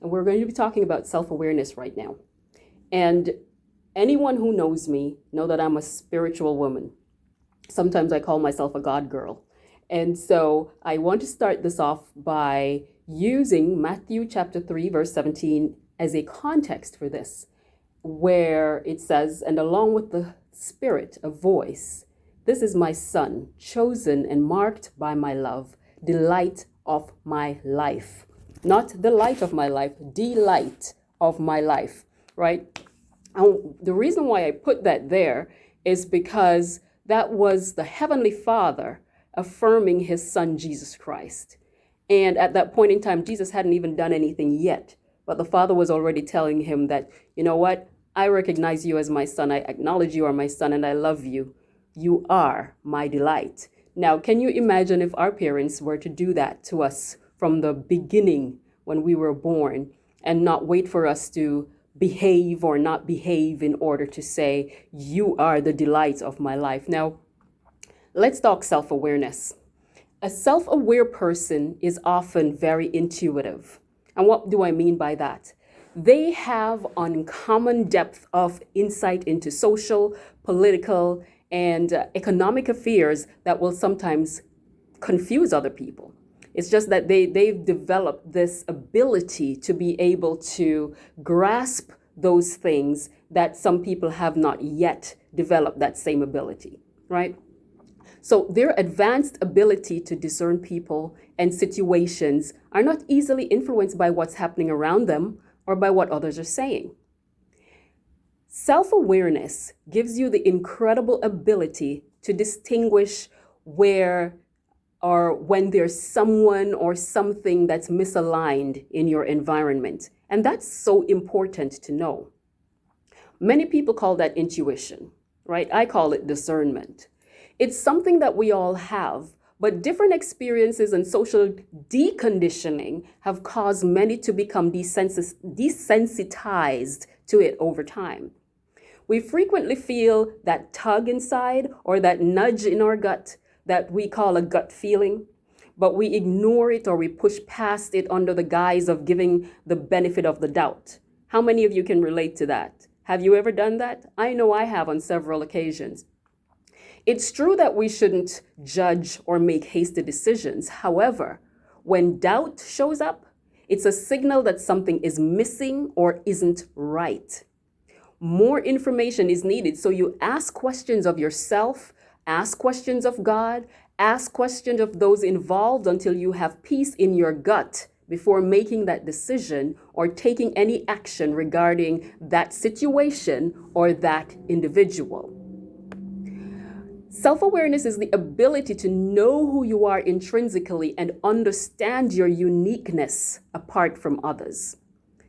and we're going to be talking about self-awareness right now. And anyone who knows me know that I'm a spiritual woman. Sometimes I call myself a God girl. And so I want to start this off by using Matthew chapter 3, verse 17 as a context for this, where it says, "And along with the Spirit, a voice, this is my Son, chosen and marked by my love, delight of my life." Not the light of my life, delight of my life, right? And the reason why I put that there is because that was the Heavenly Father affirming his Son, Jesus Christ. And at that point in time, Jesus hadn't even done anything yet. But the Father was already telling him that, you know what? I recognize you as my son. I acknowledge you are my son and I love you. You are my delight. Now, can you imagine if our parents were to do that to us from the beginning when we were born and not wait for us to behave or not behave in order to say, you are the delight of my life? Now, let's talk self-awareness. A self-aware person is often very intuitive. And what do I mean by that? They have uncommon depth of insight into social, political, and economic affairs that will sometimes confuse other people. It's just that they've developed this ability to be able to grasp those things that some people have not yet developed that same ability, right? So their advanced ability to discern people and situations are not easily influenced by what's happening around them or by what others are saying. Self-awareness gives you the incredible ability to distinguish where or when there's someone or something that's misaligned in your environment. And that's so important to know. Many people call that intuition, right? I call it discernment. It's something that we all have, but different experiences and social deconditioning have caused many to become desensitized to it over time. We frequently feel that tug inside or that nudge in our gut that we call a gut feeling, but we ignore it or we push past it under the guise of giving the benefit of the doubt. How many of you can relate to that? Have you ever done that? I know I have on several occasions. It's true that we shouldn't judge or make hasty decisions. However, when doubt shows up, it's a signal that something is missing or isn't right. More information is needed, so you ask questions of yourself, ask questions of God, ask questions of those involved until you have peace in your gut before making that decision or taking any action regarding that situation or that individual. Self-awareness is the ability to know who you are intrinsically and understand your uniqueness apart from others.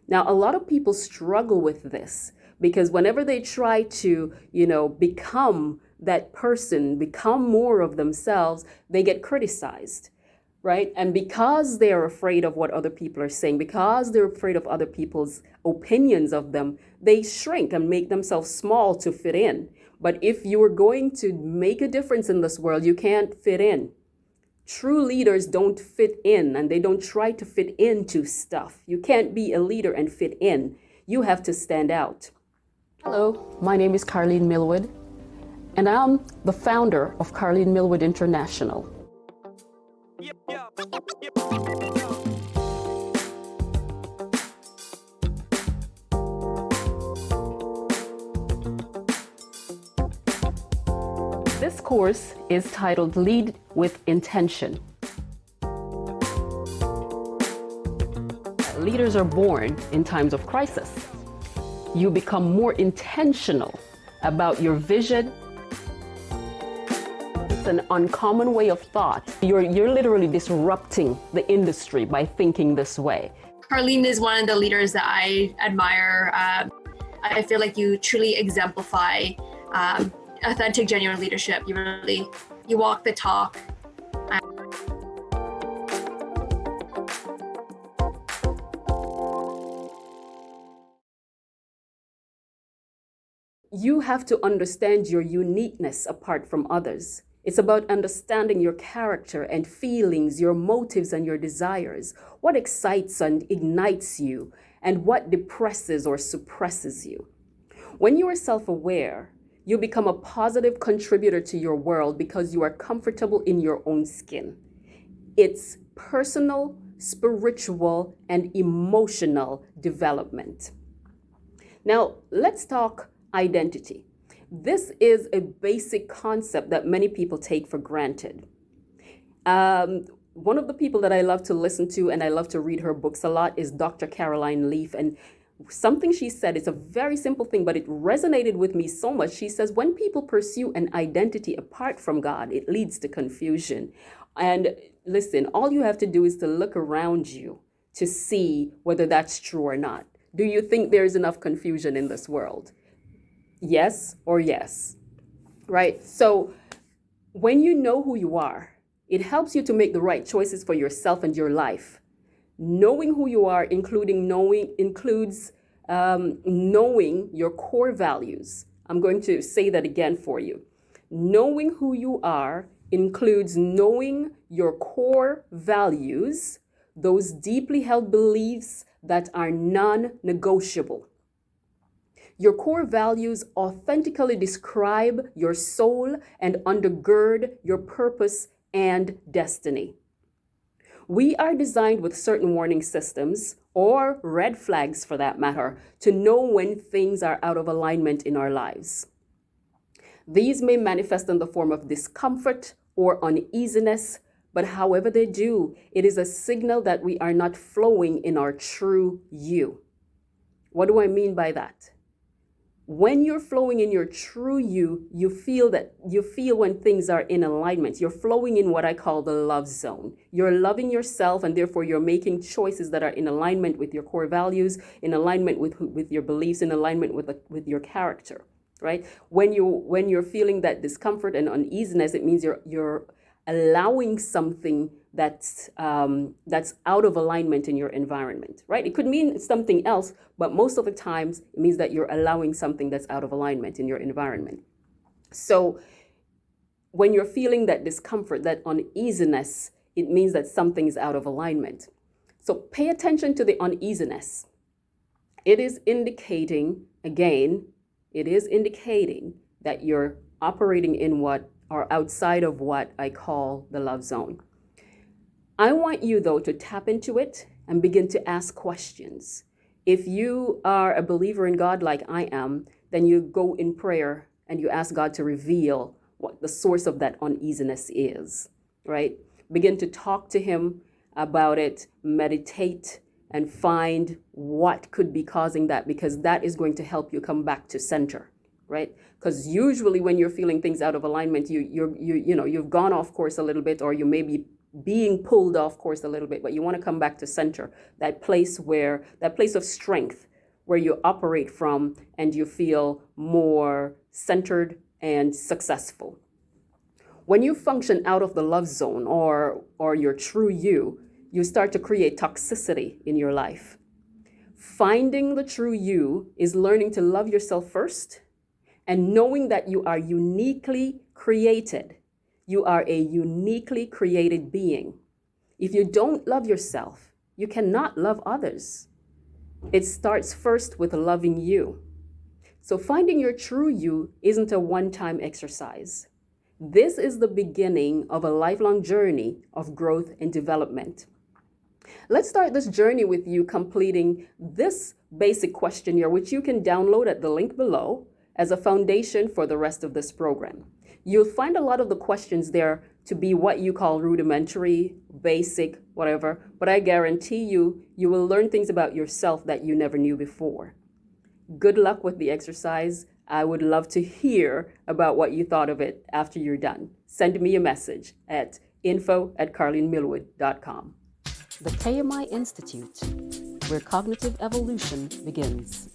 Now, a lot of people struggle with this because whenever they try to, become that person, become more of themselves, they get criticized, right? And because they are afraid of what other people are saying, because they're afraid of other people's opinions of them, they shrink and make themselves small to fit in. But if you are going to make a difference in this world, you can't fit in. True leaders don't fit in and they don't try to fit into stuff. You can't be a leader and fit in. You have to stand out. Hello, my name is Karlene Millwood, and I'm the founder of Karlene Millwood International. This course is titled Lead with Intention. Leaders are born in times of crisis. You become more intentional about your vision. It's an uncommon way of thought. You're literally disrupting the industry by thinking this way. Karlene is one of the leaders that I admire. I feel like you truly exemplify authentic, genuine leadership. You walk the talk. You have to understand your uniqueness apart from others. It's about understanding your character and feelings, your motives and your desires, what excites and ignites you, and what depresses or suppresses you. When you are self-aware, you become a positive contributor to your world because you are comfortable in your own skin. It's personal, spiritual, and emotional development. Now, let's talk identity. This is a basic concept that many people take for granted. One of the people that I love to listen to and I love to read her books a lot is Dr. Caroline Leaf. And something she said, it's a very simple thing, but it resonated with me so much. She says, when people pursue an identity apart from God, it leads to confusion. And listen, all you have to do is to look around you to see whether that's true or not. Do you think there's enough confusion in this world? Yes or yes, right? So when you know who you are, it helps you to make the right choices for yourself and your life. Knowing who you are, includes knowing your core values. I'm going to say that again for you. Knowing who you are includes knowing your core values, those deeply held beliefs that are non-negotiable. Your core values authentically describe your soul and undergird your purpose and destiny. We are designed with certain warning systems, or red flags for that matter, to know when things are out of alignment in our lives. These may manifest in the form of discomfort or uneasiness, but however they do, it is a signal that we are not flowing in our true you. What do I mean by that? When you're flowing in your true you feel when things are in alignment. You're flowing in what I call the love zone. You're loving yourself, and therefore you're making choices that are in alignment with your core values, in alignment with your beliefs, in alignment with your character, right? When you're feeling that discomfort and uneasiness, it means you're allowing something that's out of alignment in your environment, right? It could mean something else, but most of the times it means that you're allowing something that's out of alignment in your environment. So when you're feeling that discomfort, that uneasiness, it means that something is out of alignment. So pay attention to the uneasiness. It is indicating that you're operating in what or outside of what I call the love zone. I want you, though, to tap into it and begin to ask questions. If you are a believer in God like I am, then you go in prayer and you ask God to reveal what the source of that uneasiness is, right? Begin to talk to Him about it, meditate, and find what could be causing that, because that is going to help you come back to center, right? Because usually when you're feeling things out of alignment, you've gone off course a little bit, or you may be being pulled off course a little bit, but you want to come back to center, that place of strength where you operate from and you feel more centered and successful. When you function out of the love zone or your true you start to create toxicity in your life. Finding the true you is learning to love yourself first and knowing that you are uniquely created. You are a uniquely created being. If you don't love yourself, you cannot love others. It starts first with loving you. So finding your true you isn't a one-time exercise. This is the beginning of a lifelong journey of growth and development. Let's start this journey with you completing this basic questionnaire, which you can download at the link below as a foundation for the rest of this program. You'll find a lot of the questions there to be what you call rudimentary, basic, whatever, but I guarantee you will learn things about yourself that you never knew before. Good luck with the exercise. I would love to hear about what you thought of it after you're done. Send me a message at info@karlenemillwood.com. The KMI Institute, where cognitive evolution begins.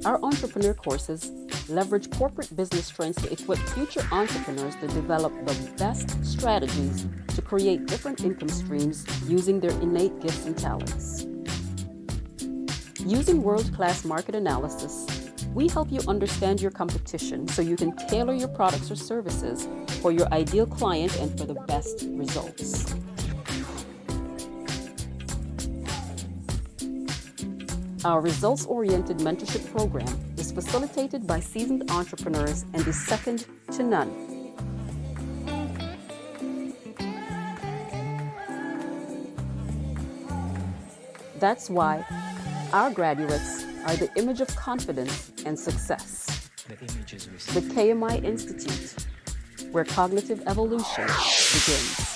Our entrepreneur courses leverage corporate business strengths to equip future entrepreneurs to develop the best strategies to create different income streams using their innate gifts and talents. Using world-class market analysis, We help you understand your competition so you can tailor your products or services for your ideal client and for the best results. Our results-oriented mentorship program is facilitated by seasoned entrepreneurs and is second to none. That's why our graduates are the image of confidence and success. The KMI Institute, where cognitive evolution begins.